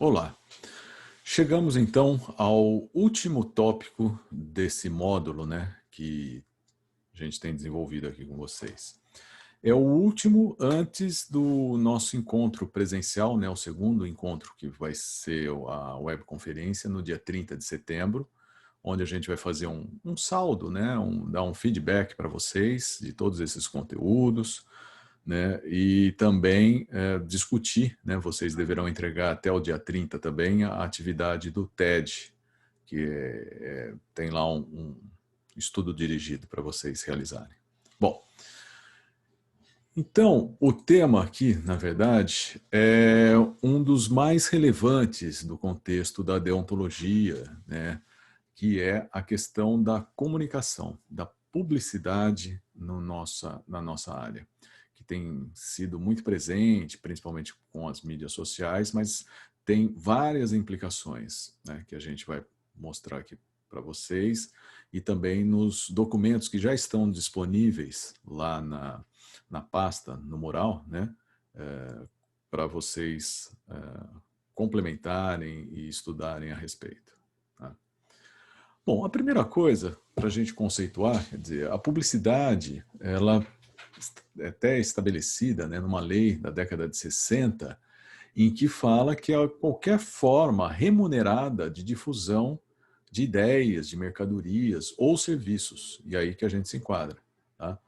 Olá, chegamos então ao último tópico desse módulo, né, que a gente tem desenvolvido aqui com vocês. É o último antes do nosso encontro presencial, né, o segundo encontro que vai ser a webconferência no dia 30 de setembro, onde a gente vai fazer um saldo, né, dar um feedback para vocês de todos esses conteúdos, né, e também discutir, né, vocês deverão entregar até o dia 30 também a atividade do TED, que tem lá um estudo dirigido para vocês realizarem. Bom, então, o tema aqui, na verdade, é um dos mais relevantes do contexto da deontologia, né, que é a questão da comunicação, da publicidade no na nossa área, que tem sido muito presente, principalmente com as mídias sociais, mas tem várias implicações, né, que a gente vai mostrar aqui para vocês, e também nos documentos que já estão disponíveis lá na pasta, no mural, né, para vocês complementarem e estudarem a respeito. Tá? Bom, a primeira coisa para a gente conceituar, quer dizer, a publicidade, ela é até estabelecida, né, numa lei da década de 60, em que fala que é qualquer forma remunerada de difusão de ideias, de mercadorias ou serviços, e aí que a gente se enquadra. Tá?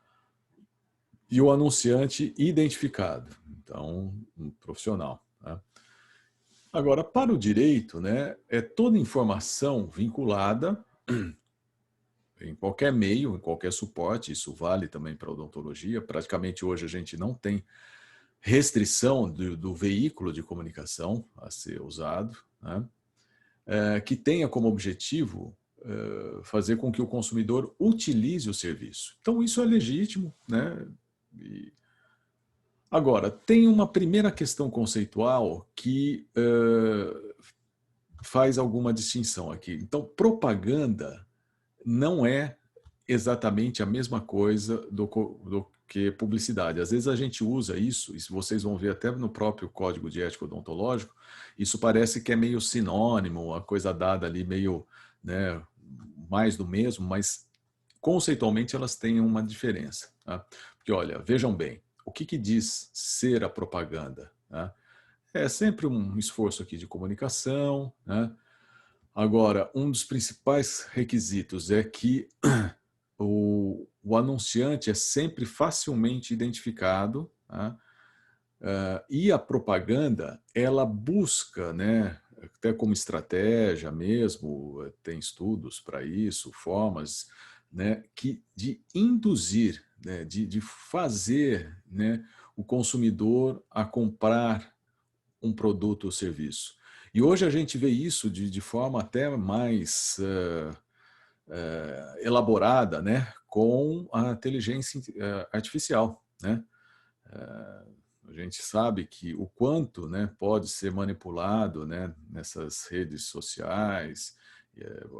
E o anunciante identificado, então, um profissional. Tá? Agora, para o direito, né, é toda informação vinculada em qualquer meio, em qualquer suporte, isso vale também para a odontologia. Praticamente hoje a gente não tem restrição do veículo de comunicação a ser usado, né? Que tenha como objetivo fazer com que o consumidor utilize o serviço. Então isso é legítimo, né? Agora, tem uma primeira questão conceitual que faz alguma distinção aqui. Então, propaganda não é exatamente a mesma coisa do que publicidade. Às vezes a gente usa isso, e vocês vão ver até no próprio Código de Ética Odontológico, isso parece que é meio sinônimo, a coisa dada ali meio, né, mais do mesmo, mas conceitualmente elas têm uma diferença. Tá? Porque, olha, vejam bem, o que diz ser a propaganda? Tá? É sempre um esforço aqui de comunicação, né? Agora, um dos principais requisitos é que o anunciante é sempre facilmente identificado, tá? E a propaganda, ela busca, né, até como estratégia mesmo, tem estudos para isso, formas, né, de induzir, né, de fazer, né, o consumidor a comprar um produto ou serviço. E hoje a gente vê isso de forma até mais elaborada, né, com a inteligência artificial, né? A gente sabe que o quanto, né, pode ser manipulado, né, nessas redes sociais,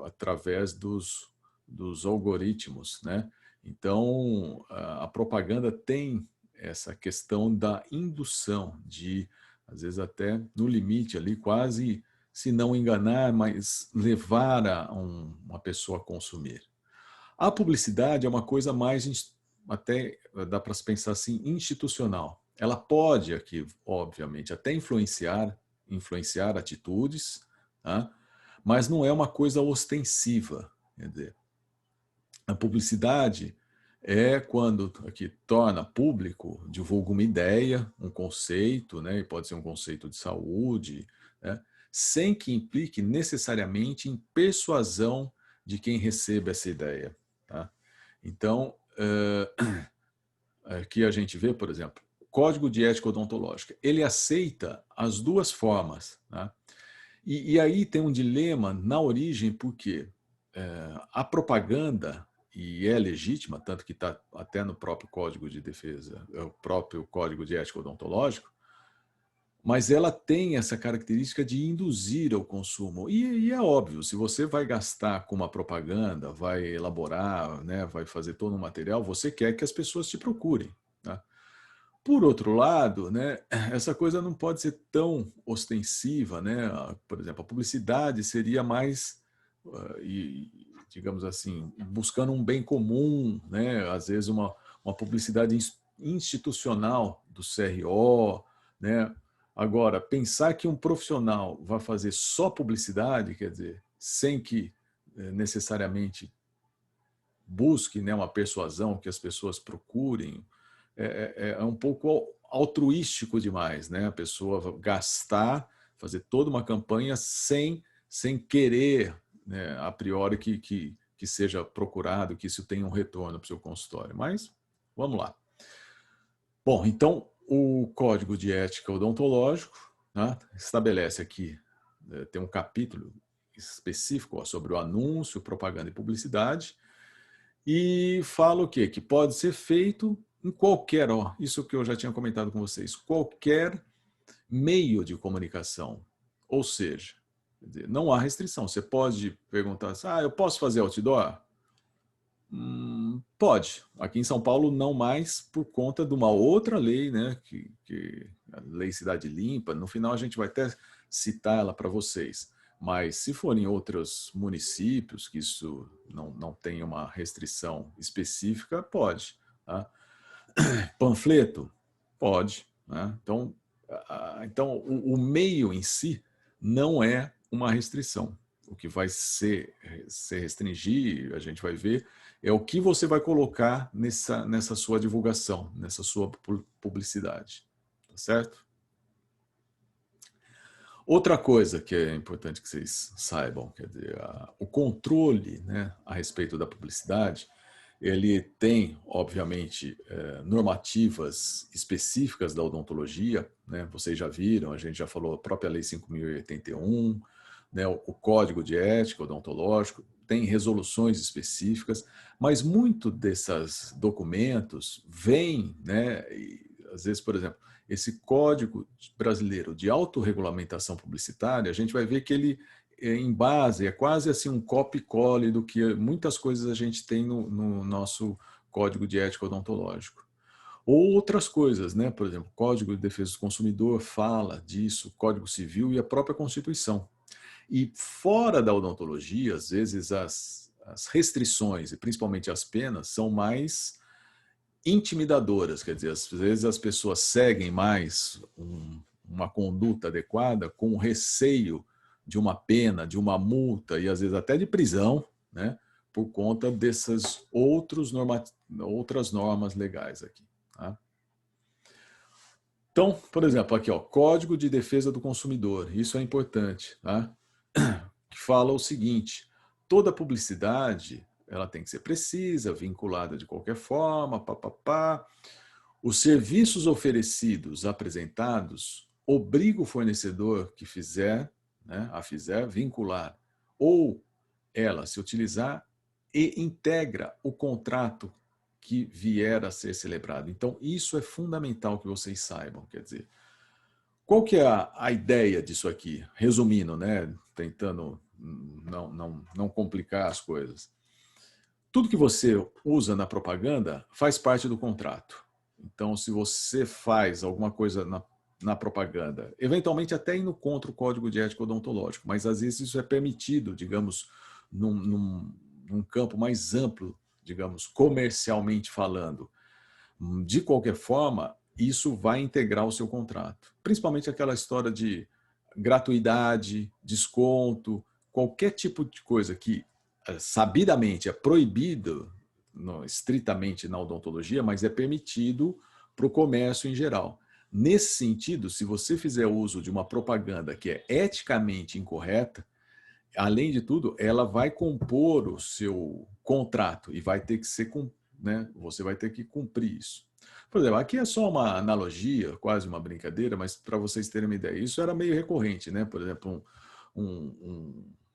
através dos algoritmos, né? Então, a propaganda tem essa questão da indução, de, às vezes até no limite ali, quase, se não enganar, mas levar uma pessoa a consumir. A publicidade é uma coisa mais, até dá para se pensar assim, institucional. Ela pode aqui, obviamente, até influenciar atitudes, tá? Mas não é uma coisa ostensiva. Quer dizer, a publicidade é quando aqui torna público, divulga uma ideia, um conceito, né? E pode ser um conceito de saúde, né? Sem que implique necessariamente em persuasão de quem recebe essa ideia. Tá? Então, aqui a gente vê, por exemplo, o Código de Ética Odontológica. Ele aceita as duas formas. Tá? E aí tem um dilema na origem, porque a propaganda, e é legítima, tanto que está até no próprio Código de Defesa, o próprio Código de Ética Odontológico, mas ela tem essa característica de induzir ao consumo. E é óbvio, se você vai gastar com uma propaganda, vai elaborar, né, vai fazer todo um material, você quer que as pessoas te procurem. Tá? Por outro lado, né, essa coisa não pode ser tão ostensiva, né? Por exemplo, a publicidade seria mais, digamos assim, buscando um bem comum, né? Às vezes uma publicidade institucional do CRO, né? Agora, pensar que um profissional vai fazer só publicidade, quer dizer, sem que necessariamente busque, né, uma persuasão, que as pessoas procurem, é um pouco altruístico demais, né? A pessoa gastar, fazer toda uma campanha sem querer, né, a priori que seja procurado, que isso tenha um retorno para o seu consultório. Mas vamos lá. Bom, então o Código de Ética Odontológico, né, estabelece aqui, tem um capítulo específico sobre o anúncio, propaganda e publicidade, e fala o quê? Que pode ser feito em qualquer, isso que eu já tinha comentado com vocês, qualquer meio de comunicação. Ou seja, não há restrição. Você pode perguntar assim, eu posso fazer outdoor? Pode. Aqui em São Paulo não mais, por conta de uma outra lei, né? Que a Lei Cidade Limpa. No final a gente vai até citar ela para vocês. Mas se for em outros municípios, que isso não tem uma restrição específica, pode. Tá? Panfleto? Pode. Né? Então o meio em si não é uma restrição. O que vai se restringir, a gente vai ver, é o que você vai colocar nessa sua divulgação, nessa sua publicidade. Tá certo? Outra coisa que é importante que vocês saibam, quer dizer, o controle, né, a respeito da publicidade, ele tem, obviamente, normativas específicas da odontologia, né? Vocês já viram, a gente já falou, a própria Lei 5.081, né, o Código de Ética Odontológico, tem resoluções específicas, mas muito desses documentos vêm, né, e, às vezes, por exemplo, esse Código Brasileiro de Autorregulamentação Publicitária, a gente vai ver que ele, em base, é quase assim um copy-cole do que muitas coisas a gente tem no nosso Código de Ética Odontológico. Ou outras coisas, né? Por exemplo, o Código de Defesa do Consumidor fala disso, o Código Civil e a própria Constituição. E fora da odontologia, às vezes as restrições, e principalmente as penas, são mais intimidadoras, quer dizer, às vezes as pessoas seguem mais uma conduta adequada com receio de uma pena, de uma multa e às vezes até de prisão, né, por conta dessas outras normas legais aqui. Tá? Então, por exemplo, aqui, Código de Defesa do Consumidor, isso é importante, tá? Que fala o seguinte, toda publicidade ela tem que ser precisa, vinculada de qualquer forma, papapá. Os serviços oferecidos, apresentados, obriga o fornecedor que fizer, né, a fizer, vincular, ou ela se utilizar e integra o contrato que vier a ser celebrado. Então, isso é fundamental que vocês saibam, quer dizer, qual que é a ideia disso aqui? Resumindo, né, tentando não complicar as coisas. Tudo que você usa na propaganda faz parte do contrato. Então, se você faz alguma coisa na propaganda, eventualmente até indo contra o Código de Ética Odontológico, mas às vezes isso é permitido, digamos, num campo mais amplo, digamos, comercialmente falando. De qualquer forma, isso vai integrar o seu contrato. Principalmente aquela história de gratuidade, desconto, qualquer tipo de coisa que sabidamente é proibido estritamente na odontologia, mas é permitido para o comércio em geral. Nesse sentido, se você fizer uso de uma propaganda que é eticamente incorreta, além de tudo, ela vai compor o seu contrato e vai ter que ser, né, você vai ter que cumprir isso. Por exemplo, aqui é só uma analogia, quase uma brincadeira, mas para vocês terem uma ideia, isso era meio recorrente, né? Por exemplo,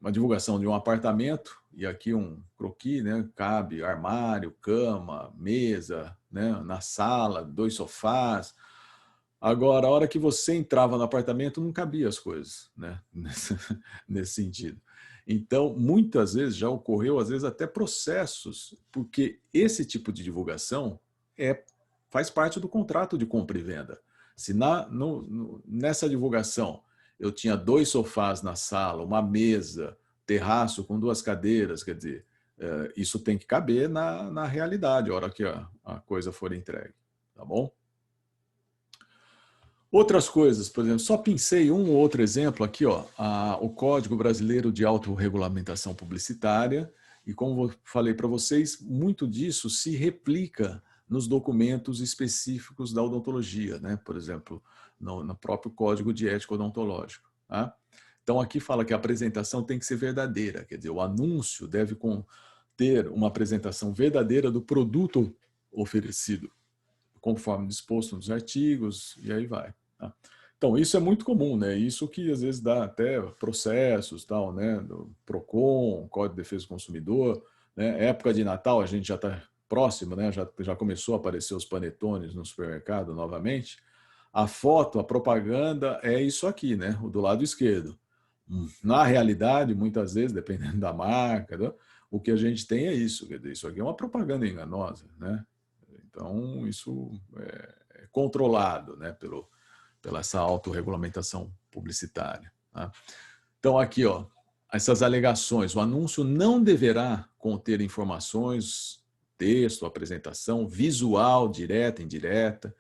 uma divulgação de um apartamento, e aqui um croquis, né? Cabe armário, cama, mesa, né? Na sala, 2 sofás. Agora, a hora que você entrava no apartamento, não cabia as coisas, né? Nesse sentido. Então, muitas vezes já ocorreu, às vezes até processos, porque esse tipo de divulgação é faz parte do contrato de compra e venda. Se nessa divulgação eu tinha 2 sofás na sala, uma mesa, terraço com 2 cadeiras, quer dizer, isso tem que caber na realidade, a hora que a coisa for entregue, tá bom? Outras coisas, por exemplo, só pincei um ou outro exemplo aqui, ó, o Código Brasileiro de Autorregulamentação Publicitária, e como eu falei para vocês, muito disso se replica nos documentos específicos da odontologia, né? Por exemplo, no próprio Código de Ética Odontológico. Tá? Então, aqui fala que a apresentação tem que ser verdadeira, quer dizer, o anúncio deve ter uma apresentação verdadeira do produto oferecido, conforme disposto nos artigos, e aí vai. Tá? Então, isso é muito comum, né? Isso que às vezes dá até processos, tal, né? Do PROCON, Código de Defesa do Consumidor, né? Época de Natal, a gente já está próximo, né? Já começou a aparecer os panetones no supermercado novamente. A foto, a propaganda é isso aqui, né? O do lado esquerdo. Na realidade, muitas vezes, dependendo da marca, né? O que a gente tem é isso. Quer dizer, isso aqui é uma propaganda enganosa, né? Então, isso é controlado, né? Pela essa autorregulamentação publicitária. Tá? Então, aqui, ó, essas alegações. O anúncio não deverá conter informações, texto, apresentação, visual, direta, indireta,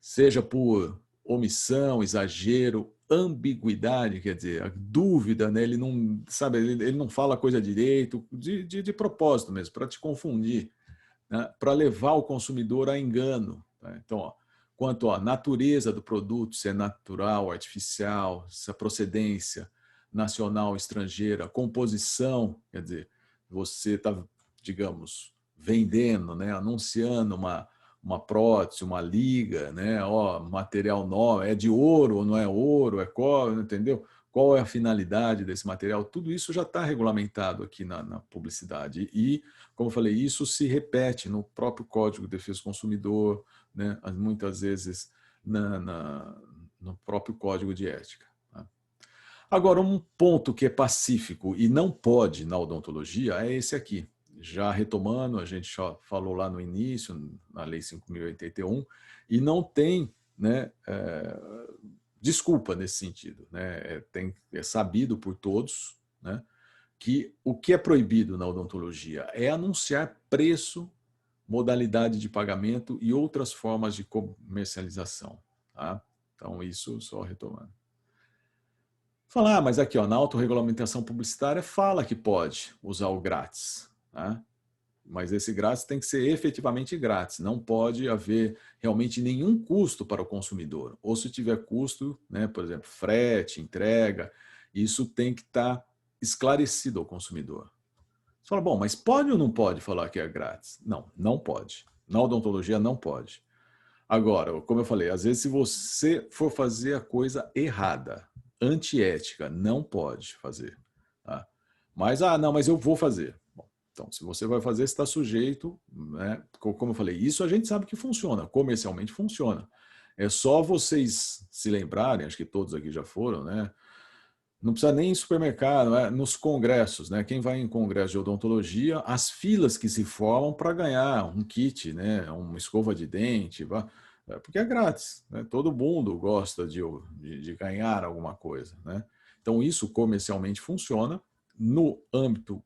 seja por omissão, exagero, ambiguidade, quer dizer, a dúvida, né? Ele não sabe, ele não fala a coisa direito, de propósito mesmo, para te confundir, né? Para levar o consumidor a engano. Tá? Então, ó, quanto à natureza do produto, se é natural, artificial, se a procedência nacional, estrangeira, composição, quer dizer, você está, digamos, vendendo, né, anunciando uma prótese, uma liga, né, ó, material novo, é de ouro ou não é ouro, é cobre, entendeu? Qual é a finalidade desse material? Tudo isso já está regulamentado aqui na publicidade. E, como eu falei, isso se repete no próprio Código de Defesa do Consumidor, né? Muitas vezes no próprio Código de Ética. Tá? Agora, um ponto que é pacífico e não pode na odontologia é esse aqui. Já retomando, a gente já falou lá no início, na Lei 5.081, e não tem, né, desculpa nesse sentido. Né? É sabido por todos, né, que o que é proibido na odontologia é anunciar preço, modalidade de pagamento e outras formas de comercialização. Tá? Então, isso só retomando. Falar, mas aqui, ó, na autorregulamentação publicitária fala que pode usar o grátis. Tá? Mas esse grátis tem que ser efetivamente grátis. Não pode haver realmente nenhum custo para o consumidor. Ou se tiver custo, né, por exemplo, frete, entrega, isso tem que estar esclarecido ao consumidor. Você fala, bom, mas pode ou não pode falar que é grátis? Não, não pode. Na odontologia não pode. Agora, como eu falei, às vezes se você for fazer a coisa errada, antiética, não pode fazer. Tá? Mas, não, mas eu vou fazer. Bom, então, se você vai fazer, você está sujeito, né? Como eu falei, isso a gente sabe que funciona, comercialmente funciona. É só vocês se lembrarem, acho que todos aqui já foram, né? Não precisa nem em supermercado, nos congressos, né? Quem vai em congresso de odontologia, as filas que se formam para ganhar um kit, né? Uma escova de dente, porque é grátis, né? Todo mundo gosta de ganhar alguma coisa, né? Então isso comercialmente funciona no âmbito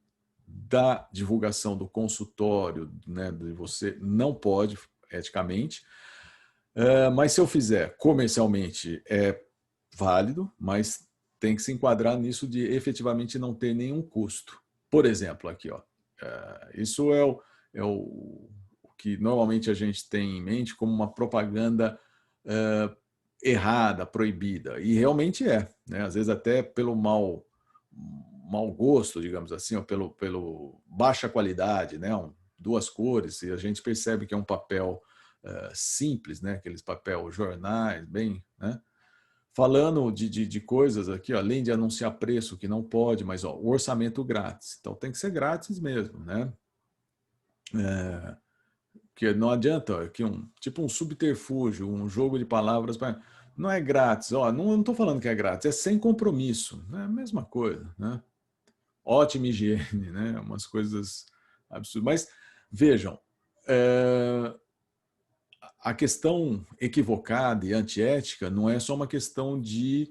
da divulgação do consultório, né? De você não pode eticamente, mas se eu fizer comercialmente é válido, mas tem que se enquadrar nisso de efetivamente não ter nenhum custo. Por exemplo, aqui, ó, isso é o que normalmente a gente tem em mente como uma propaganda errada, proibida. E realmente é. Né? Às vezes até pelo mau gosto, digamos assim, ou pelo baixa qualidade, né? Duas cores, e a gente percebe que é um papel simples, né? Aqueles papel jornais, bem... Né? Falando de coisas aqui, ó, além de anunciar preço que não pode, mas ó, o orçamento grátis. Então tem que ser grátis mesmo, né? Que não adianta, ó, que tipo um subterfúgio, um jogo de palavras, não é grátis. Ó, não estou falando que é grátis, é sem compromisso. É a mesma coisa, né? Ótima higiene, né? Umas coisas absurdas. Mas vejam, a questão equivocada e antiética não é só uma questão de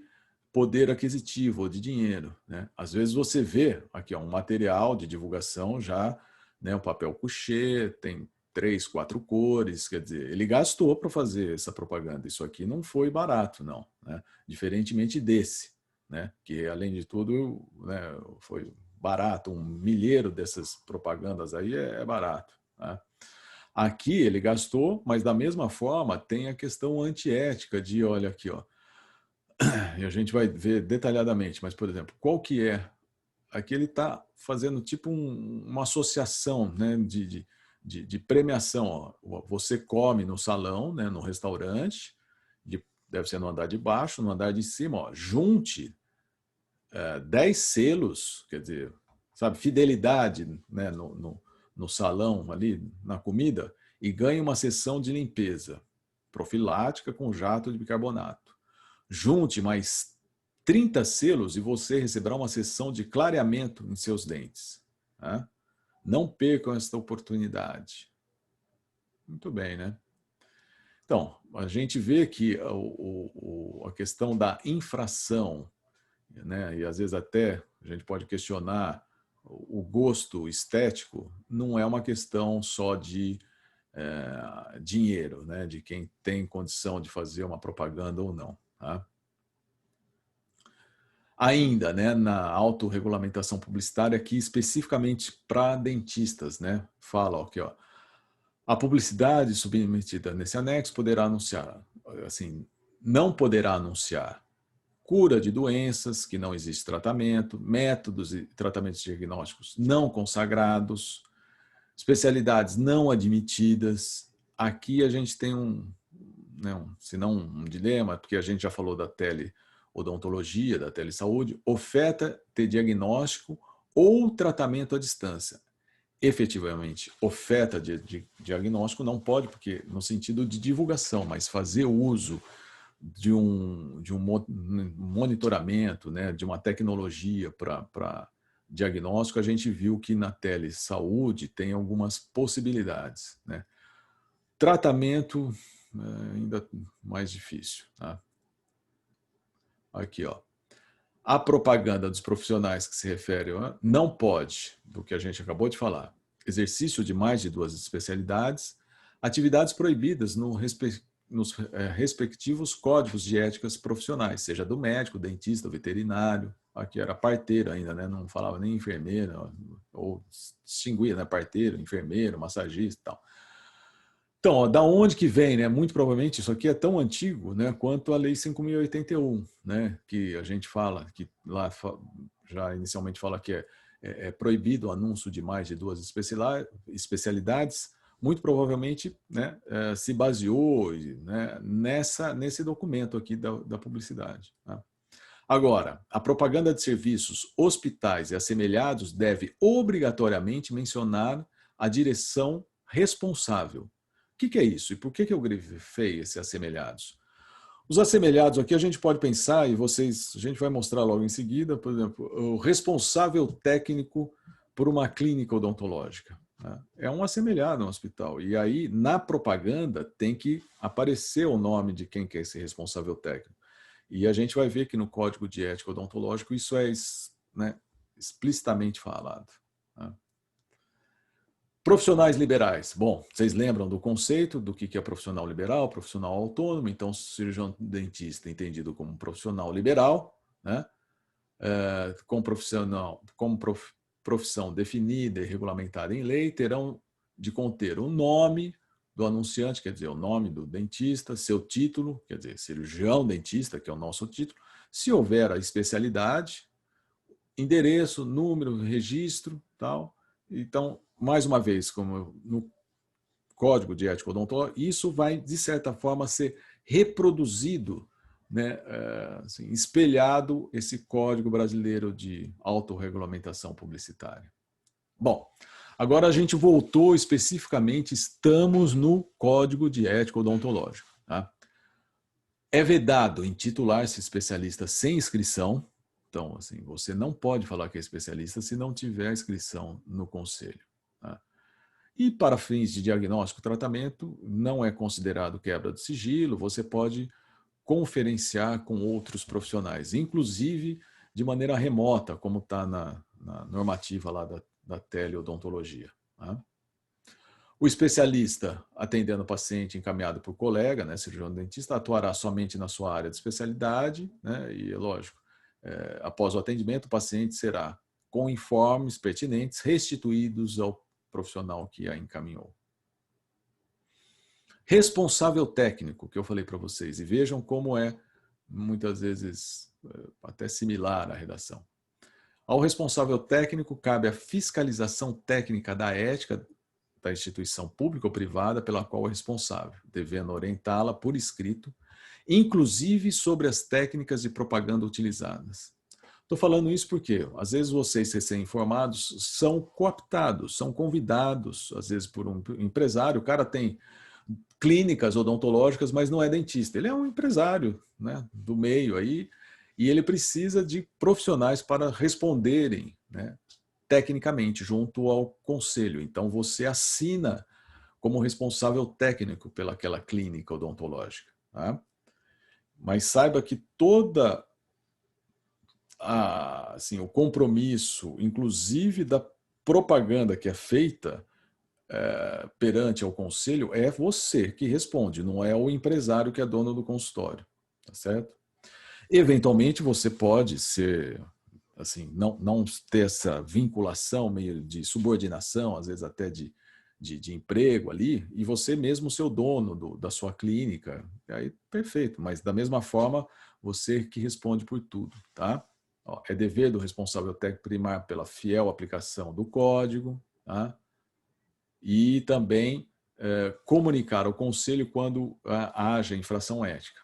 poder aquisitivo ou de dinheiro, né? Às vezes você vê aqui ó, um material de divulgação já, né, um papel couché, tem 3, 4 cores, quer dizer, ele gastou para fazer essa propaganda. Isso aqui não foi barato, não, né? Diferentemente desse, né, que além de tudo, né, foi barato, um milheiro dessas propagandas aí é barato, né? Aqui ele gastou, mas da mesma forma tem a questão antiética de, olha aqui, ó, e a gente vai ver detalhadamente, mas, por exemplo, qual que é? Aqui ele está fazendo tipo uma associação, né, de premiação. Ó. Você come no salão, né, no restaurante, deve ser no andar de baixo, no andar de cima, ó, junte 10 selos, quer dizer, sabe, fidelidade, né, no salão ali, na comida, e ganhe uma sessão de limpeza profilática com jato de bicarbonato. Junte mais 30 selos e você receberá uma sessão de clareamento em seus dentes. Né? Não percam esta oportunidade. Muito bem, né? Então, a gente vê que a questão da infração, né, e às vezes até a gente pode questionar o gosto estético, não é uma questão só de dinheiro, né, de quem tem condição de fazer uma propaganda ou não. Tá? Ainda, né, na autorregulamentação publicitária, aqui especificamente para dentistas, né, fala aqui, ó, a publicidade submetida nesse anexo poderá anunciar, assim, não poderá anunciar cura de doenças que não existe tratamento, métodos e tratamentos diagnósticos não consagrados, especialidades não admitidas. Aqui a gente tem se não um dilema, porque a gente já falou da teleodontologia, da telesaúde, oferta de diagnóstico ou tratamento à distância. Efetivamente, oferta de diagnóstico não pode, porque no sentido de divulgação, mas fazer uso de um monitoramento, né, de uma tecnologia para diagnóstico, a gente viu que na telesaúde tem algumas possibilidades. Né? Tratamento ainda mais difícil. Tá? Aqui, ó. A propaganda dos profissionais que se refere não pode, do que a gente acabou de falar, exercício de mais de 2 especialidades, atividades proibidas nos respectivos códigos de éticas profissionais, seja do médico, dentista, veterinário, aqui era parteiro ainda, né? Não falava nem enfermeiro, ou distinguia, né? Parteiro, enfermeiro, massagista e tal. Então, ó, da onde que vem, né? Muito provavelmente isso aqui é tão antigo, né, quanto a Lei 5.081, né, que a gente fala, que lá já inicialmente fala que é proibido o anúncio de mais de 2 especialidades. Muito provavelmente, né, se baseou, né, nesse documento aqui da publicidade. Tá? Agora, a propaganda de serviços hospitais e assemelhados deve obrigatoriamente mencionar a direção responsável. O que é isso? E por que eu grifei esses assemelhados? Os assemelhados aqui a gente pode pensar, e a gente vai mostrar logo em seguida, por exemplo, o responsável técnico por uma clínica odontológica. Né? É um assemelhado no hospital. E aí, na propaganda, tem que aparecer o nome de quem que é esse responsável técnico. E a gente vai ver que no Código de Ética Odontológico isso é, né, explicitamente falado. Tá? Profissionais liberais. Bom, vocês lembram do conceito do que é profissional liberal, profissional autônomo? Então, cirurgião dentista entendido como profissional liberal, né? Profissão definida e regulamentada em lei, terão de conter o nome do anunciante, quer dizer, o nome do dentista, seu título, quer dizer, cirurgião dentista, que é o nosso título, se houver a especialidade, endereço, número, registro, tal. Então, mais uma vez, como no Código de Ética Odontológica, isso vai, de certa forma, ser reproduzido, né, assim, espelhado esse Código Brasileiro de Autorregulamentação Publicitária. Bom, agora a gente voltou especificamente, estamos no Código de Ética Odontológica. Tá? É vedado intitular-se especialista sem inscrição. Então, assim, você não pode falar que é especialista se não tiver inscrição no conselho. Tá? E para fins de diagnóstico e tratamento, não é considerado quebra de sigilo, você pode conferenciar com outros profissionais, inclusive de maneira remota, como está na normativa lá da teleodontologia. Tá? O especialista atendendo o paciente encaminhado por colega, né, cirurgião dentista, atuará somente na sua área de especialidade, né, e é lógico, após o atendimento, o paciente será com informes pertinentes restituídos ao profissional que a encaminhou. Responsável técnico, que eu falei para vocês, e vejam como é, muitas vezes, até similar à redação. Ao responsável técnico cabe a fiscalização técnica da ética da instituição pública ou privada pela qual é responsável, devendo orientá-la por escrito, inclusive sobre as técnicas de propaganda utilizadas. Estou falando isso porque, às vezes, vocês recém-informados são cooptados, são convidados, às vezes, por um empresário. O cara tem clínicas odontológicas, mas não é dentista. Ele é um empresário, né, do meio aí, e ele precisa de profissionais para responderem, né, tecnicamente, junto ao conselho. Então, você assina como responsável técnico pelaquela clínica odontológica. Tá? Mas saiba que toda assim, o compromisso, inclusive da propaganda que é feita perante ao conselho, é você que responde, não é o empresário que é dono do consultório. Tá certo? Eventualmente, você pode ser... assim, não ter essa vinculação meio de subordinação, às vezes até de emprego ali, e você mesmo ser o dono da sua clínica, aí perfeito, mas da mesma forma, você que responde por tudo, tá? Ó, é dever do responsável técnico primar pela fiel aplicação do código, tá? E também comunicar ao conselho quando haja infração ética.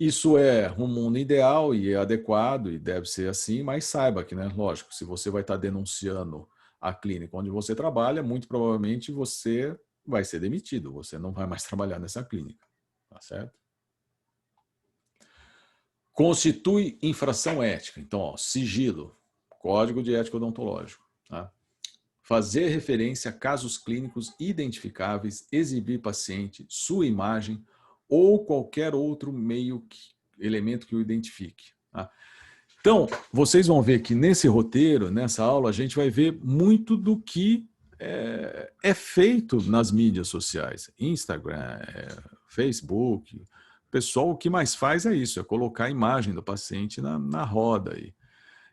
Isso é um mundo ideal e é adequado e deve ser assim, mas saiba que, né, lógico, se você vai estar denunciando a clínica onde você trabalha, muito provavelmente você vai ser demitido, você não vai mais trabalhar nessa clínica, tá certo? Constitui infração ética. Então, ó, sigilo, Código de Ética Odontológico. Tá? Fazer referência a casos clínicos identificáveis, exibir paciente, sua imagem ou qualquer outro elemento que o identifique. Tá? Então, vocês vão ver que nesse roteiro, nessa aula, a gente vai ver muito do que é feito nas mídias sociais. Instagram, Facebook. O pessoal, o que mais faz é isso, é colocar a imagem do paciente na roda.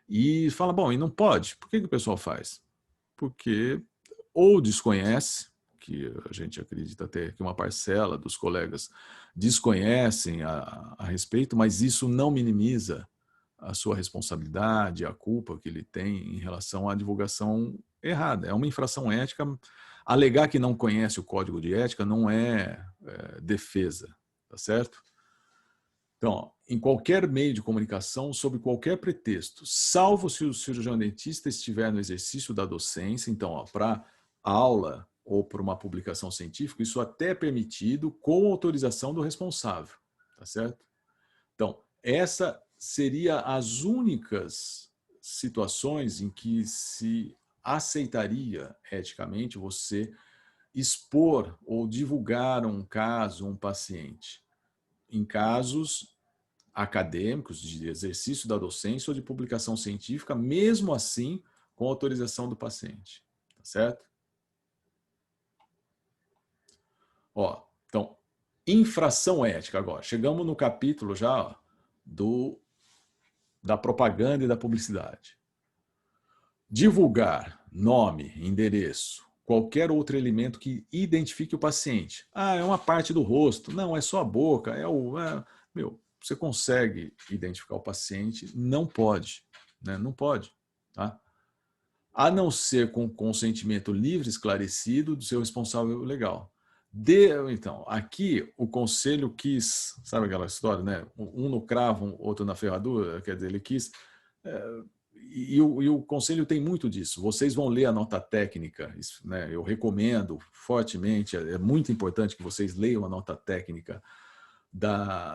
E fala, bom, e não pode? Por que o pessoal faz? Porque ou desconhece, que a gente acredita até que uma parcela dos colegas desconhecem a respeito, mas isso não minimiza a sua responsabilidade, a culpa que ele tem em relação à divulgação errada. É uma infração ética. Alegar que não conhece o código de ética não é defesa, tá certo? Então, ó, em qualquer meio de comunicação, sob qualquer pretexto, salvo se o cirurgião dentista estiver no exercício da docência, então, para aula ou para uma publicação científica, isso até é permitido com autorização do responsável, tá certo? Então, essa seria as únicas situações em que se aceitaria eticamente você expor ou divulgar um caso, um paciente, em casos acadêmicos, de exercício da docência ou de publicação científica, mesmo assim com autorização do paciente, tá certo? Ó, então, infração ética agora. Chegamos no capítulo já ó, da propaganda e da publicidade. Divulgar nome, endereço, qualquer outro elemento que identifique o paciente. Ah, é uma parte do rosto. Não, é só a boca. Você consegue identificar o paciente? Não pode. Né? Não pode. Tá? A não ser com consentimento livre, esclarecido do seu responsável legal. Então, aqui o conselho quis, sabe aquela história, né? Um no cravo, outro na ferradura, quer dizer, ele quis... E o conselho tem muito disso. Vocês vão ler a nota técnica, isso, né? Eu recomendo fortemente, é muito importante que vocês leiam a nota técnica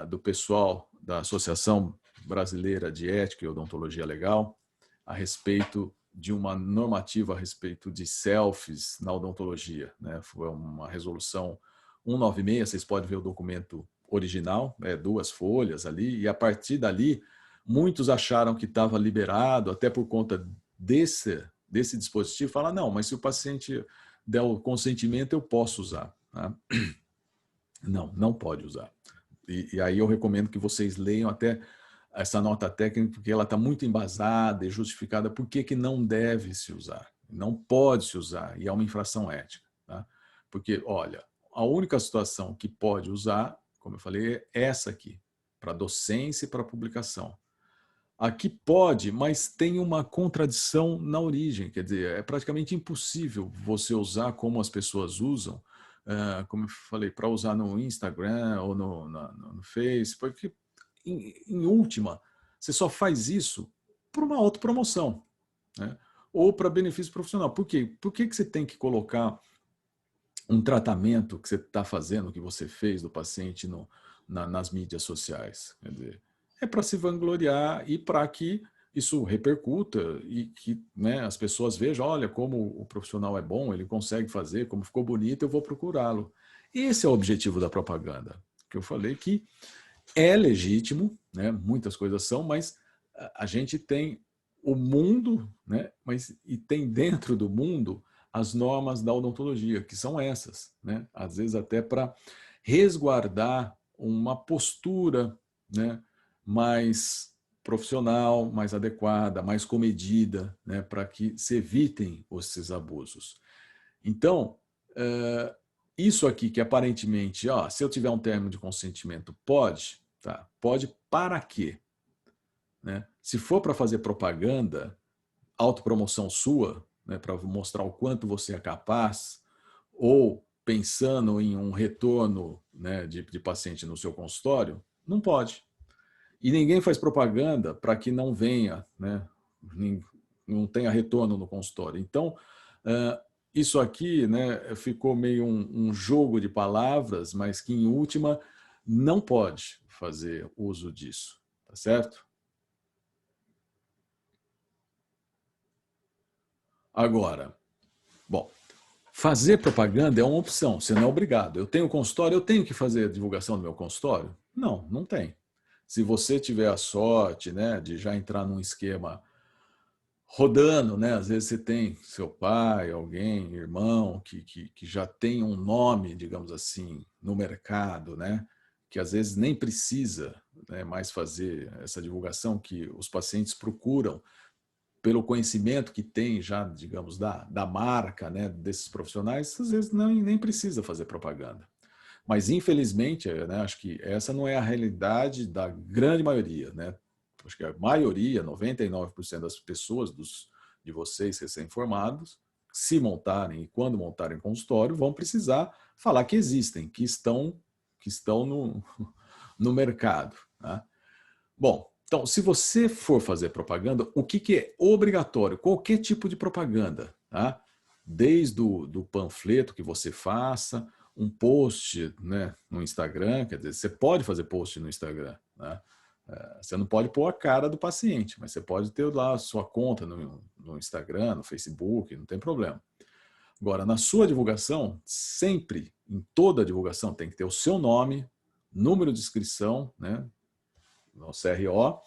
do pessoal da Associação Brasileira de Ética e Odontologia Legal a respeito de uma normativa a respeito de selfies na odontologia, né? Foi uma resolução 196, vocês podem ver o documento original, 2 folhas ali, e a partir dali, muitos acharam que estava liberado, até por conta desse dispositivo, fala, não, mas se o paciente der o consentimento, eu posso usar. Tá? Não, não pode usar. E aí eu recomendo que vocês leiam até essa nota técnica, porque ela está muito embasada e justificada por que não deve se usar. Não pode se usar, e é uma infração ética. Tá? Porque, olha, a única situação que pode usar, como eu falei, é essa aqui, para docência e para publicação. Aqui pode, mas tem uma contradição na origem, quer dizer, é praticamente impossível você usar como as pessoas usam, como eu falei, para usar no Instagram ou no Facebook, porque, em última, você só faz isso por uma autopromoção, né? Ou para benefício profissional. Por quê? Por que você tem que colocar um tratamento que você está fazendo, que você fez do paciente nas mídias sociais? Quer dizer, é para se vangloriar e para que isso repercuta e que, né, as pessoas vejam, olha como o profissional é bom, ele consegue fazer, como ficou bonito, eu vou procurá-lo. Esse é o objetivo da propaganda, que eu falei que é legítimo, né, muitas coisas são, mas a gente tem o mundo, né, e tem dentro do mundo as normas da odontologia, que são essas, né, às vezes até para resguardar uma postura, né, mais profissional, mais adequada, mais comedida, né, para que se evitem esses abusos. Então, isso aqui que aparentemente, se eu tiver um termo de consentimento, pode, tá? Pode para quê? Né? Se for para fazer propaganda, autopromoção sua, né, para mostrar o quanto você é capaz, ou pensando em um retorno, né, de paciente no seu consultório, não pode. E ninguém faz propaganda para que não venha, né, não tenha retorno no consultório. Então, isso aqui, né, ficou meio um jogo de palavras, mas que, em última, não pode fazer uso disso. Tá certo? Agora, bom, fazer propaganda é uma opção, você não é obrigado. Eu tenho consultório, eu tenho que fazer a divulgação do meu consultório? Não, não tem. Se você tiver a sorte, né, de já entrar num esquema rodando, né? Às vezes você tem seu pai, alguém, irmão, que já tem um nome, digamos assim, no mercado, né? Que às vezes nem precisa, né, mais fazer essa divulgação, que os pacientes procuram pelo conhecimento que tem já, digamos, da marca, né, desses profissionais, às vezes nem precisa fazer propaganda. Mas, infelizmente, né, acho que essa não é a realidade da grande maioria, né? Acho que a maioria, 99% das pessoas, de vocês recém-formados, se montarem e quando montarem consultório, vão precisar falar que existem, que estão no mercado. Tá? Bom, então, se você for fazer propaganda, o que é obrigatório? Qualquer tipo de propaganda, tá? Desde do panfleto que você faça, um post, né, no Instagram, quer dizer, você pode fazer post no Instagram, né? Você não pode pôr a cara do paciente, mas você pode ter lá a sua conta no Instagram, no Facebook, não tem problema. Agora, na sua divulgação, sempre, em toda a divulgação, tem que ter o seu nome, número de inscrição, né, no CRO,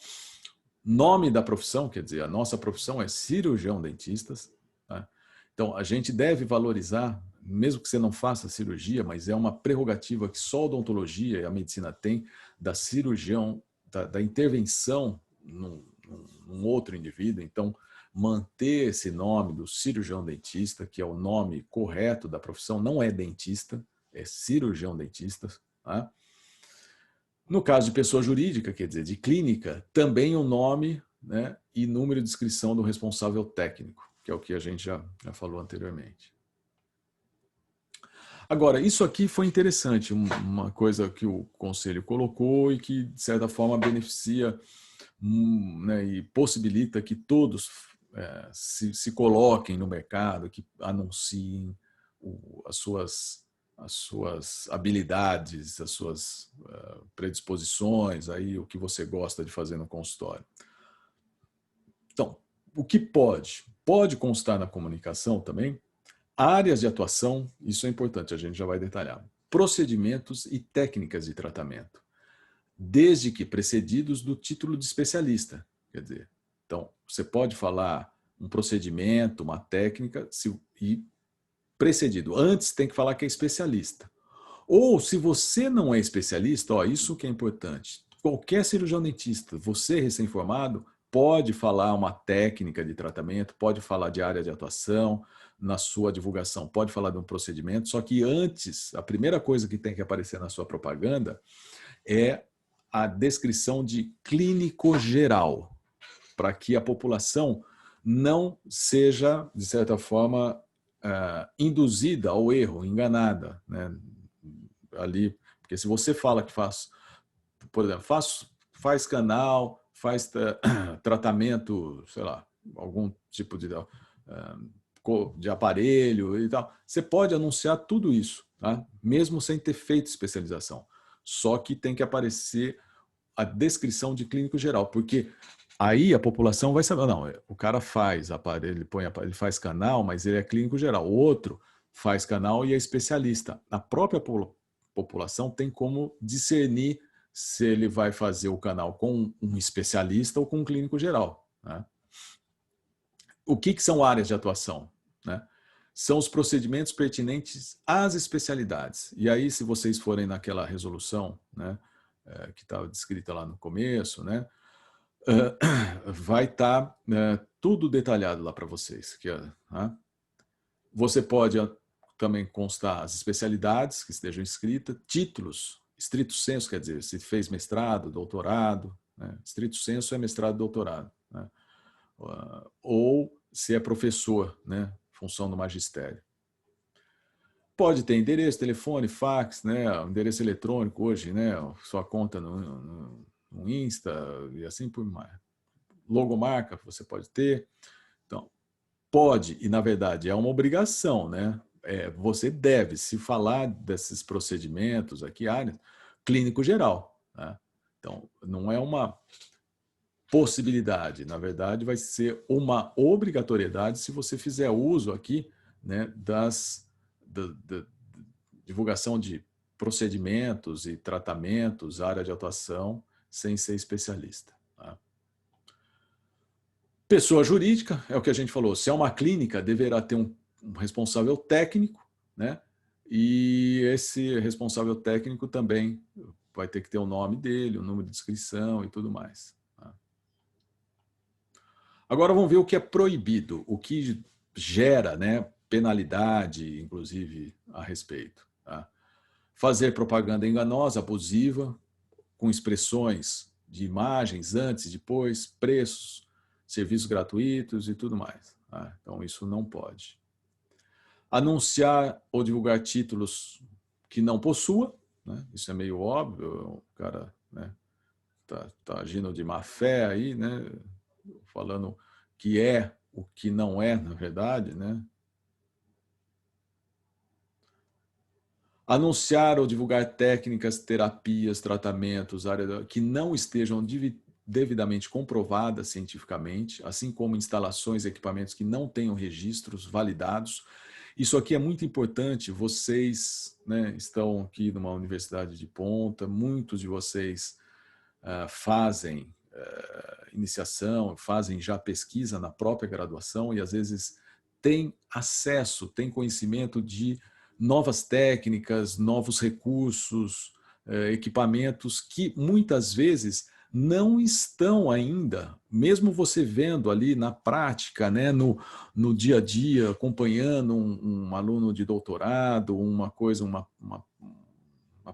nome da profissão, quer dizer, a nossa profissão é cirurgião dentistas. Tá? Então, a gente deve valorizar, mesmo que você não faça cirurgia, mas é uma prerrogativa que só a odontologia e a medicina tem, da cirurgião, da intervenção num outro indivíduo. Então, manter esse nome do cirurgião dentista, que é o nome correto da profissão, não é dentista, é cirurgião dentista. Tá? No caso de pessoa jurídica, quer dizer, de clínica, também o nome, né, e número de inscrição do responsável técnico, que é o que a gente já falou anteriormente. Agora, isso aqui foi interessante, uma coisa que o Conselho colocou e que, de certa forma, beneficia, né, e possibilita que todos se coloquem no mercado, que anunciem as suas habilidades, as suas predisposições, aí, o que você gosta de fazer no consultório. Então, O que pode? Pode constar na comunicação também áreas de atuação, isso é importante, a gente já vai detalhar. Procedimentos e técnicas de tratamento, desde que precedidos do título de especialista. Quer dizer, então, você pode falar um procedimento, uma técnica, e precedido. Antes tem que falar que é especialista. Ou, se você não é especialista, ó, isso que é importante. Qualquer cirurgião dentista, você recém-formado, pode falar uma técnica de tratamento, pode falar de área de atuação na sua divulgação, pode falar de um procedimento, só que antes, a primeira coisa que tem que aparecer na sua propaganda é a descrição de clínico geral, para que a população não seja, de certa forma, induzida ao erro, enganada, né? Ali, porque se você fala que faz, por exemplo, faz canal, faz tratamento, sei lá, algum tipo de aparelho e tal, você pode anunciar tudo isso, tá? Mesmo sem ter feito especialização. Só que tem que aparecer a descrição de clínico geral, porque aí a população vai saber, não, o cara faz aparelho, ele faz canal, mas ele é clínico geral. O outro faz canal e é especialista. A própria população tem como discernir se ele vai fazer o canal com um especialista ou com um clínico geral, né? O que são áreas de atuação, né? São os procedimentos pertinentes às especialidades. E aí, se vocês forem naquela resolução, né, que estava descrita lá no começo, né, vai estar tudo detalhado lá para vocês. Né? Você pode também constar as especialidades que estejam escritas, títulos, estrito sensu, quer dizer, se fez mestrado, doutorado, né? Estrito sensu é mestrado, doutorado, né? Ou se é professor, né? Função do magistério. Pode ter endereço, telefone, fax, né? Endereço eletrônico hoje, né? Sua conta no Insta e assim por mais. Logomarca você pode ter. Então, pode, e na verdade é uma obrigação, né? Você deve, se falar desses procedimentos aqui, áreas, clínico geral, né? Então, não é uma possibilidade, na verdade vai ser uma obrigatoriedade se você fizer uso aqui, né, da divulgação de procedimentos e tratamentos, área de atuação, sem ser especialista. Tá? Pessoa jurídica, é o que a gente falou, se é uma clínica, deverá ter um responsável técnico, né? E esse responsável técnico também vai ter que ter o nome dele, o número de inscrição e tudo mais. Tá? Agora vamos ver o que é proibido, o que gera, né, penalidade, inclusive, a respeito. Tá? Fazer propaganda enganosa, abusiva, com expressões de imagens antes e depois, preços, serviços gratuitos e tudo mais. Tá? Então, isso não pode. Anunciar ou divulgar títulos que não possua, né? Isso é meio óbvio, o cara, né, tá agindo de má fé aí, né, falando que é o que não é, na verdade, né? Anunciar ou divulgar técnicas, terapias, tratamentos, que não estejam devidamente comprovadas cientificamente, assim como instalações e equipamentos que não tenham registros validados. Isso aqui é muito importante. Vocês, né, estão aqui numa universidade de ponta, muitos de vocês fazem iniciação, fazem já pesquisa na própria graduação e às vezes têm acesso, têm conhecimento de novas técnicas, novos recursos, equipamentos que muitas vezes não estão ainda, mesmo você vendo ali na prática, né, no dia a dia, acompanhando um aluno de doutorado, uma coisa, uma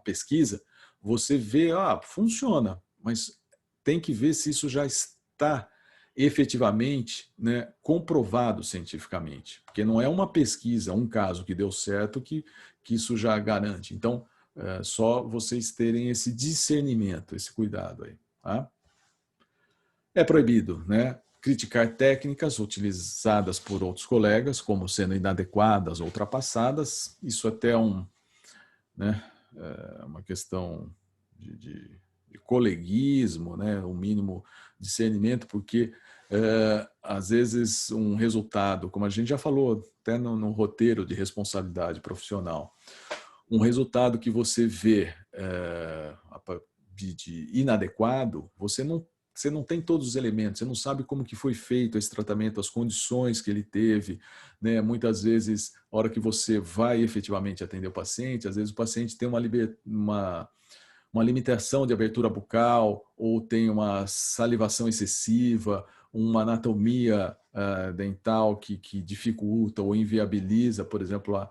pesquisa, você vê, funciona, mas tem que ver se isso já está efetivamente, né, comprovado cientificamente, porque não é uma pesquisa, um caso que deu certo que isso já garante. Então, só vocês terem esse discernimento, esse cuidado aí. Tá? É proibido, né, criticar técnicas utilizadas por outros colegas como sendo inadequadas ou ultrapassadas. Isso até né, uma questão de coleguismo, né, um mínimo discernimento, porque Às vezes um resultado, como a gente já falou até no roteiro de responsabilidade profissional, um resultado que você vê de inadequado, você não tem todos os elementos, você não sabe como que foi feito esse tratamento, as condições que ele teve, né? Muitas vezes, a hora que você vai efetivamente atender o paciente, às vezes o paciente tem uma limitação de abertura bucal ou tem uma salivação excessiva, uma anatomia dental que dificulta ou inviabiliza, por exemplo,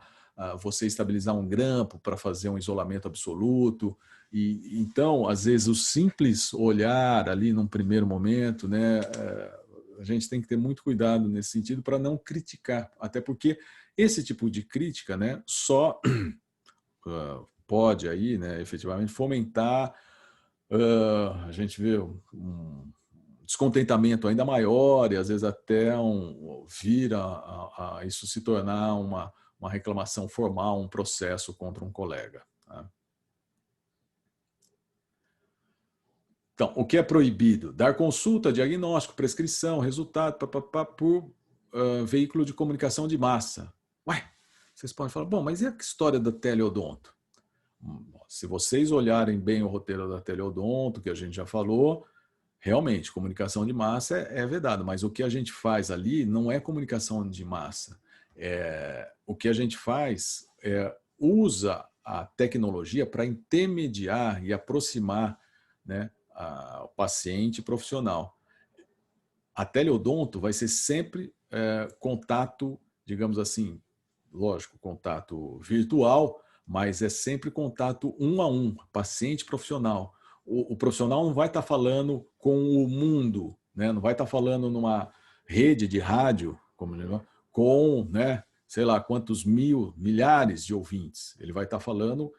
você estabilizar um grampo para fazer um isolamento absoluto. E então, às vezes, o simples olhar ali num primeiro momento, né, a gente tem que ter muito cuidado nesse sentido para não criticar, até porque esse tipo de crítica, né, só pode aí, né, efetivamente fomentar, a gente vê um descontentamento ainda maior e às vezes até vir a isso se tornar uma reclamação formal, um processo contra um colega. Tá? Então, o que é proibido? Dar consulta, diagnóstico, prescrição, resultado, por veículo de comunicação de massa. Ué, vocês podem falar, bom, mas e a história da teleodonto? Se vocês olharem bem o roteiro da teleodonto, que a gente já falou, realmente, comunicação de massa é vedado, mas o que a gente faz ali não é comunicação de massa. O que a gente faz usa a tecnologia para intermediar e aproximar, né, o paciente profissional. A teleodonto vai ser sempre contato, digamos assim, lógico, contato virtual, mas é sempre contato um a um, paciente profissional. O profissional não vai estar falando com o mundo, né? Não vai estar falando numa rede de rádio, com, né, sei lá, quantos milhares de ouvintes. Ele vai estar falando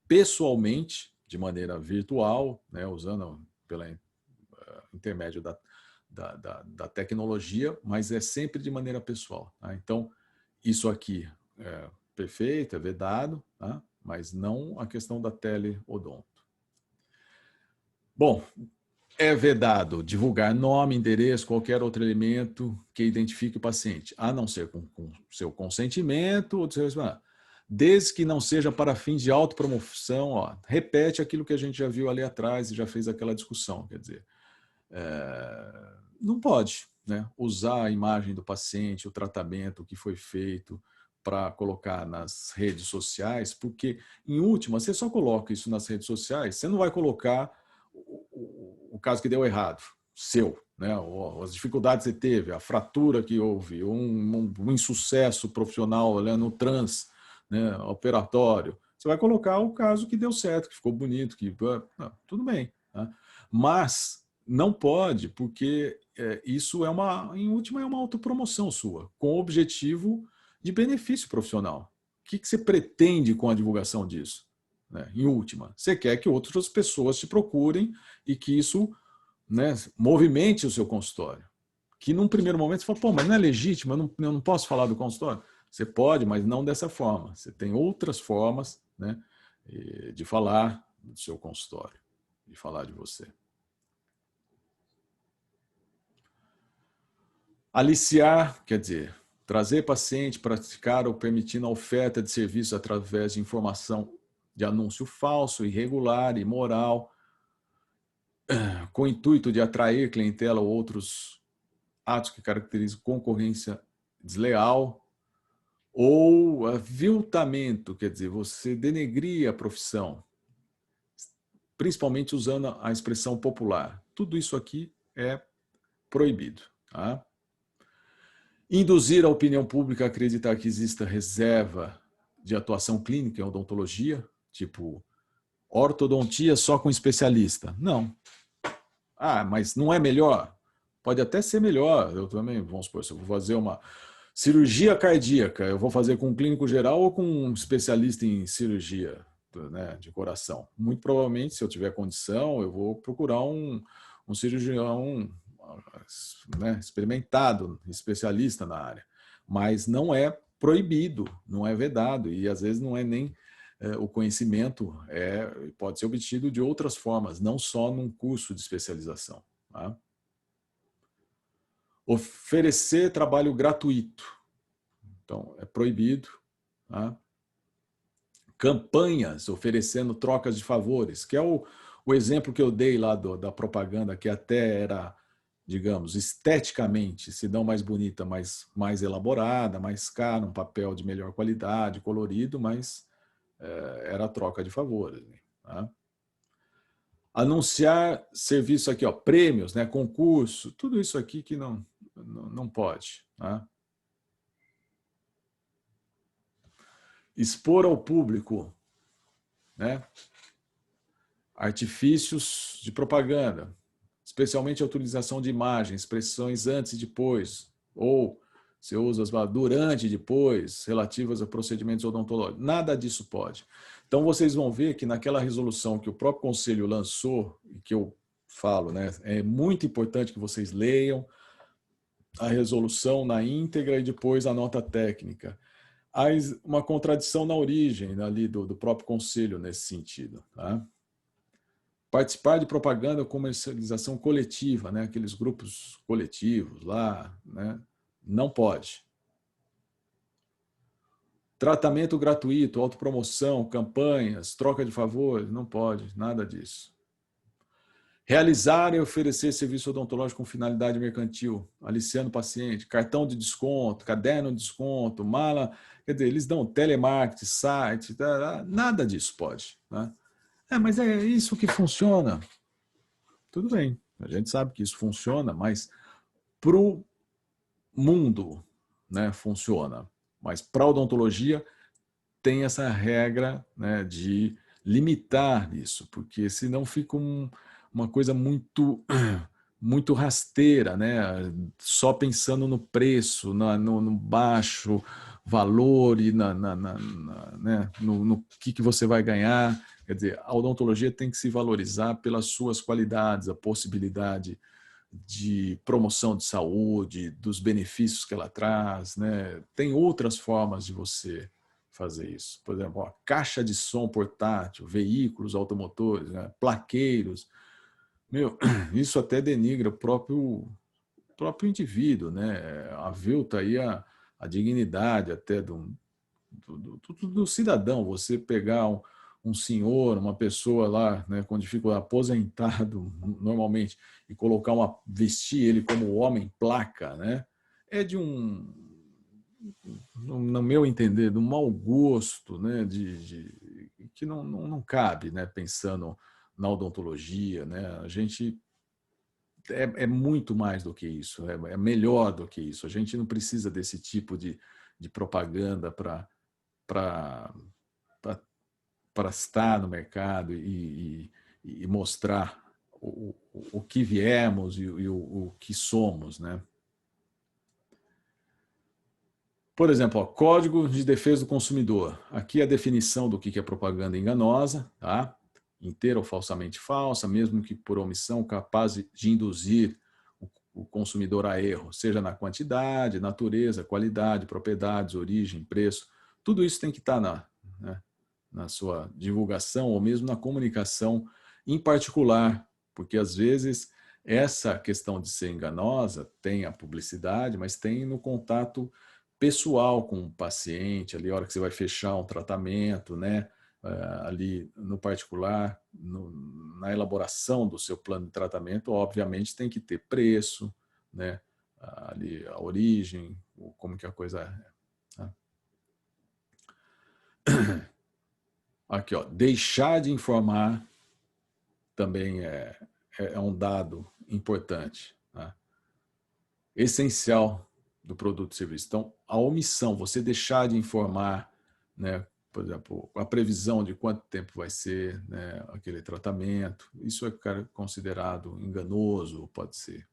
pessoalmente, de maneira virtual, né, usando pela intermédio da tecnologia, mas é sempre de maneira pessoal. Tá? Então, isso aqui é perfeito, é vedado, tá? Mas não a questão da teleodonto. Bom, é vedado divulgar nome, endereço, qualquer outro elemento que identifique o paciente, a não ser com seu consentimento ou desde que não seja para fins de autopromoção. Ó, repete aquilo que a gente já viu ali atrás e já fez aquela discussão, quer dizer, não pode, né, usar a imagem do paciente, o tratamento que foi feito para colocar nas redes sociais, porque, em última, você só coloca isso nas redes sociais, você não vai colocar o caso que deu errado, seu, né, as dificuldades que você teve, a fratura que houve, um insucesso profissional, né, no trans, né, operatório. Você vai colocar o caso que deu certo, que ficou bonito, que tudo bem. Tá? Mas não pode, porque isso em última, é uma autopromoção sua, com o objetivo de benefício profissional. O que você pretende com a divulgação disso? Né? Em última, você quer que outras pessoas te procurem e que isso, né, movimente o seu consultório. Que num primeiro momento você fala, pô, mas não é legítimo, eu não posso falar do consultório. Você pode, mas não dessa forma. Você tem outras formas, né, de falar do seu consultório, de falar de você. Aliciar, quer dizer, trazer paciente, praticar ou permitindo a oferta de serviço através de informação de anúncio falso, irregular, imoral, com o intuito de atrair clientela ou outros atos que caracterizam concorrência desleal, ou aviltamento, quer dizer, você denegrir a profissão, principalmente usando a expressão popular. Tudo isso aqui é proibido. Tá? Induzir a opinião pública a acreditar que exista reserva de atuação clínica em odontologia, tipo ortodontia só com especialista. Não. Ah, mas não é melhor? Pode até ser melhor. Eu também, vamos supor, se eu vou fazer uma cirurgia cardíaca, eu vou fazer com um clínico geral ou com um especialista em cirurgia, né, de coração? Muito provavelmente, se eu tiver condição, eu vou procurar um cirurgião, né, experimentado, especialista na área. Mas não é proibido, não é vedado e às vezes não é nem o conhecimento pode ser obtido de outras formas, não só num curso de especialização. Tá? Oferecer trabalho gratuito. Então, é proibido. Tá? Campanhas oferecendo trocas de favores, que é o exemplo que eu dei lá da propaganda, que até era, digamos, esteticamente, se não mais bonita, mas mais elaborada, mais cara, um papel de melhor qualidade, colorido, mas era a troca de favores. Tá? Anunciar serviço aqui, ó, prêmios, né, concurso, tudo isso aqui que não pode. Tá? Expor ao público, né, artifícios de propaganda, especialmente a utilização de imagens, expressões antes e depois, ou você usa as durante e depois, relativas a procedimentos odontológicos. Nada disso pode. Então, vocês vão ver que naquela resolução que o próprio Conselho lançou, e que eu falo, né, é muito importante que vocês leiam a resolução na íntegra e depois a nota técnica. Há uma contradição na origem ali do próprio Conselho nesse sentido. Tá? Participar de propaganda ou comercialização coletiva, né? Aqueles grupos coletivos lá, né? Não pode. Tratamento gratuito, autopromoção, campanhas, troca de favores, não pode, nada disso. Realizar e oferecer serviço odontológico com finalidade mercantil, aliciando o paciente, cartão de desconto, caderno de desconto, mala, quer dizer, eles dão telemarketing, site, nada disso pode. Né? Mas é isso que funciona. Tudo bem, a gente sabe que isso funciona, mas para o mundo, né, funciona. Mas para a odontologia tem essa regra, né, de limitar isso, porque senão fica uma coisa muito rasteira, né? Só pensando no preço, no baixo valor e né? no que você vai ganhar. Quer dizer, a odontologia tem que se valorizar pelas suas qualidades, a possibilidade de promoção de saúde, dos benefícios que ela traz, né? Tem outras formas de você fazer isso. Por exemplo, a caixa de som portátil, veículos automotores, né? Plaqueiros. Meu, isso até denigra o próprio indivíduo, né? Avilta aí a dignidade até do cidadão. Você pegar um senhor, uma pessoa lá, né, com dificuldade, aposentado normalmente, e vestir ele como homem placa, né? É de no meu entender, de um mau gosto, né? Que não cabe, né? Pensando na odontologia, né? A gente é muito mais do que isso, é melhor do que isso. A gente não precisa desse tipo de propaganda para estar no mercado e mostrar o que viemos e o que somos, né? Por exemplo, ó, Código de Defesa do Consumidor. Aqui a definição do que é propaganda enganosa, tá? Inteira ou falsamente falsa, mesmo que por omissão capaz de induzir o consumidor a erro, seja na quantidade, natureza, qualidade, propriedades, origem, preço. Tudo isso tem que estar né, na sua divulgação ou mesmo na comunicação em particular, porque às vezes essa questão de ser enganosa tem a publicidade, mas tem no contato pessoal com o paciente, ali a hora que você vai fechar um tratamento, né? Ali no particular, na elaboração do seu plano de tratamento, obviamente tem que ter preço, né? Ali a origem, como que a coisa é. Tá? Aqui, ó, deixar de informar também é um dado importante, tá? Essencial do produto e serviço. Então, a omissão, você deixar de informar, né, por exemplo, a previsão de quanto tempo vai ser, né, aquele tratamento, isso é considerado enganoso, pode ser.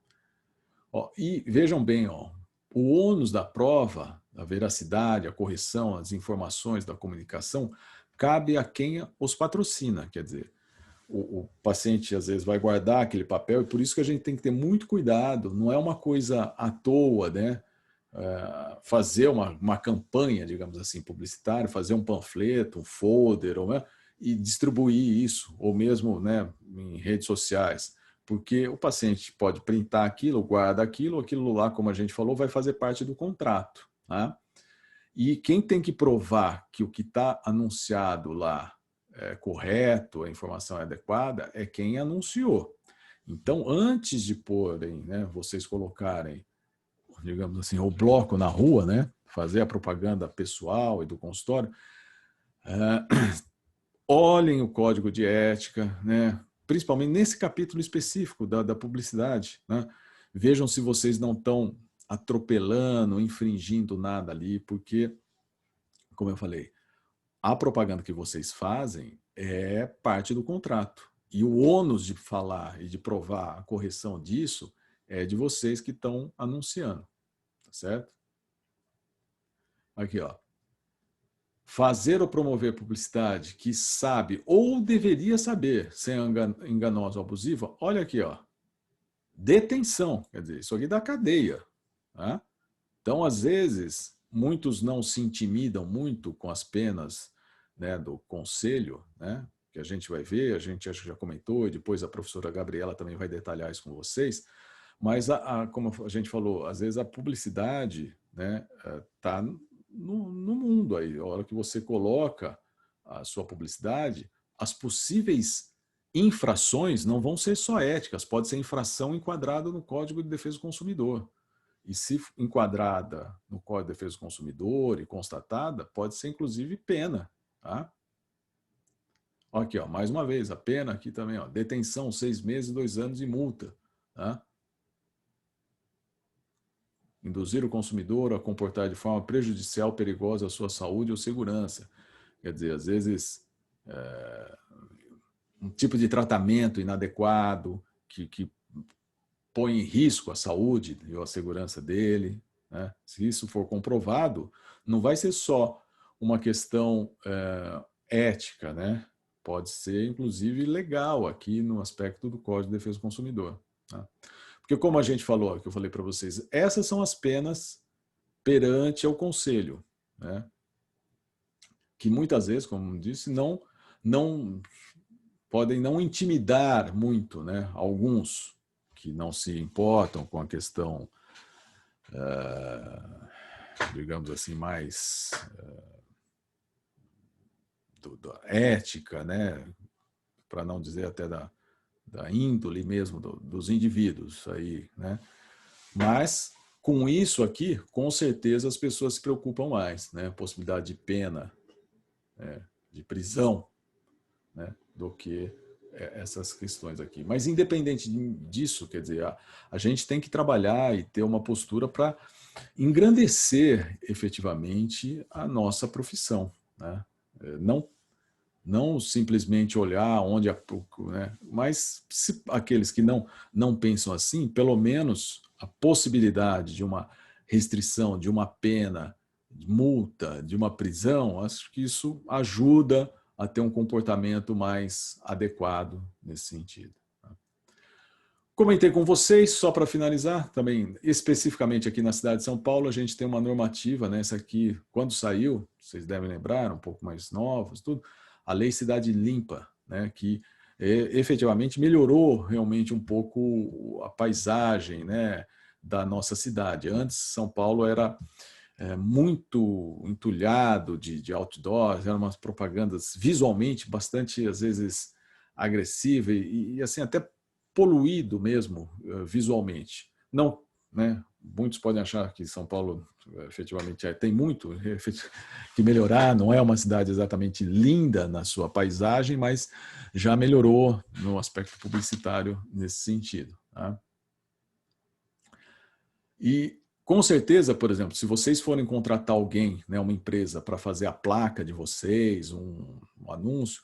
Ó, e vejam bem, ó, o ônus da prova, a veracidade, a correção, as informações da comunicação, cabe a quem os patrocina, quer dizer, o paciente às vezes vai guardar aquele papel e por isso que a gente tem que ter muito cuidado, não é uma coisa à toa, né? Fazer uma campanha, digamos assim, publicitária, fazer um panfleto, um folder, e distribuir isso, ou mesmo, né, em redes sociais, Porque o paciente pode printar aquilo, guarda aquilo lá, como a gente falou, vai fazer parte do contrato. Tá? E quem tem que provar que o que está anunciado lá é correto, a informação é adequada, é quem anunciou. Então, antes de porem, né, vocês colocarem, digamos assim, o bloco na rua, né, fazer a propaganda pessoal e do consultório, olhem o código de ética, né, principalmente nesse capítulo específico da publicidade. Né, vejam se vocês não estão atropelando, infringindo nada ali, porque, como eu falei, a propaganda que vocês fazem é parte do contrato. E o ônus de falar e de provar a correção disso é de vocês que estão anunciando. Tá certo? Aqui, ó. Fazer ou promover publicidade que sabe ou deveria saber ser enganosa ou abusiva, olha aqui, ó. Detenção, quer dizer, isso aqui dá cadeia. Tá? Então, às vezes, muitos não se intimidam muito com as penas, né, do conselho, né, que a gente vai ver, a gente acho que já comentou, e depois a professora Gabriela também vai detalhar isso com vocês, mas, como a gente falou, às vezes a publicidade, né, está no mundo aí. A hora que você coloca a sua publicidade, as possíveis infrações não vão ser só éticas, pode ser infração enquadrada no Código de Defesa do Consumidor. E se enquadrada no Código de Defesa do Consumidor e constatada, pode ser inclusive pena. Tá? Aqui, ó, mais uma vez, a pena aqui também, ó, detenção 6 meses, 2 anos e multa. Tá? Induzir o consumidor a comportar de forma prejudicial, perigosa à sua saúde ou segurança. Quer dizer, às vezes, um tipo de tratamento inadequado que põe em risco a saúde e a segurança dele. Né? Se isso for comprovado, não vai ser só uma questão ética, né? Pode ser, inclusive, legal aqui no aspecto do Código de Defesa do Consumidor. Tá? Porque, como a gente falou, que eu falei para vocês, essas são as penas perante ao conselho, né? Que muitas vezes, como disse, não podem não intimidar muito, né? Alguns que não se importam com a questão, digamos assim, mais da ética, né? Para não dizer até da índole mesmo dos indivíduos aí, né? Mas com isso aqui, com certeza as pessoas se preocupam mais, né? Possibilidade de pena, né? De prisão, né? Do que essas questões aqui. Mas independente disso, quer dizer, a gente tem que trabalhar e ter uma postura para engrandecer efetivamente a nossa profissão, né? Não simplesmente olhar onde né? Mas se aqueles que não pensam assim, pelo menos a possibilidade de uma restrição, de uma pena, de multa, de uma prisão, acho que isso ajuda a ter um comportamento mais adequado nesse sentido. Comentei com vocês, só para finalizar, também especificamente aqui na cidade de São Paulo, a gente tem uma normativa, né? Essa aqui, quando saiu, vocês devem lembrar, um pouco mais novos, tudo, a Lei Cidade Limpa, né? Que efetivamente melhorou realmente um pouco a paisagem, né? Da nossa cidade. Antes, São Paulo era muito entulhado de outdoors, eram umas propagandas visualmente bastante, às vezes, agressiva e assim, até poluído mesmo visualmente. Não, né? Muitos podem achar que São Paulo efetivamente tem muito que melhorar, não é uma cidade exatamente linda na sua paisagem, mas já melhorou no aspecto publicitário nesse sentido. Tá? E com certeza, por exemplo, se vocês forem contratar alguém, né, uma empresa para fazer a placa de vocês, um anúncio,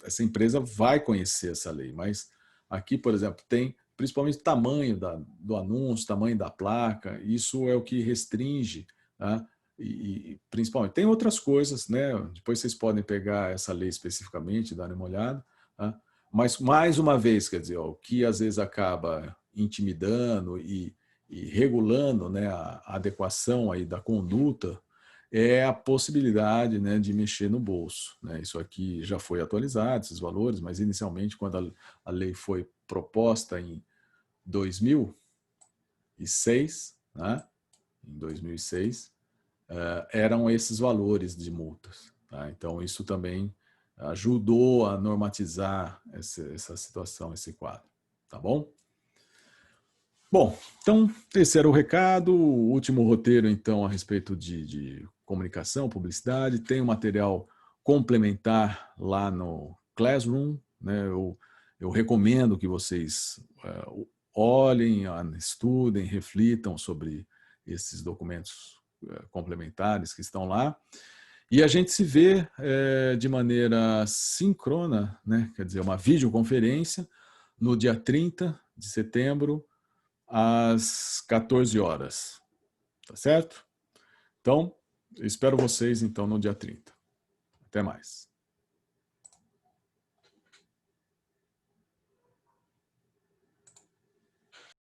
essa empresa vai conhecer essa lei, mas aqui, por exemplo, tem principalmente o tamanho do anúncio, tamanho da placa, isso é o que restringe, tá? E principalmente, tem outras coisas, né? Depois vocês podem pegar essa lei especificamente, dar uma olhada, tá? Mas, mais uma vez, quer dizer, ó, o que às vezes acaba intimidando e regulando, né, a adequação aí da conduta é a possibilidade, né, de mexer no bolso. Né? Isso aqui já foi atualizado, esses valores, mas inicialmente, quando a lei foi proposta em 2006, né? Em 2006, eram esses valores de multas. Tá? Então, isso também ajudou a normatizar essa situação, esse quadro. Tá bom? Bom, então, esse era o recado. O último roteiro, então, a respeito de comunicação, publicidade. Tem um material complementar lá no Classroom. Né? Eu recomendo que vocês olhem, estudem, reflitam sobre esses documentos complementares que estão lá. E a gente se vê de maneira síncrona, né? Quer dizer, uma videoconferência, no dia 30 de setembro, às 14 horas. Tá certo? Então, espero vocês então no dia 30. Até mais.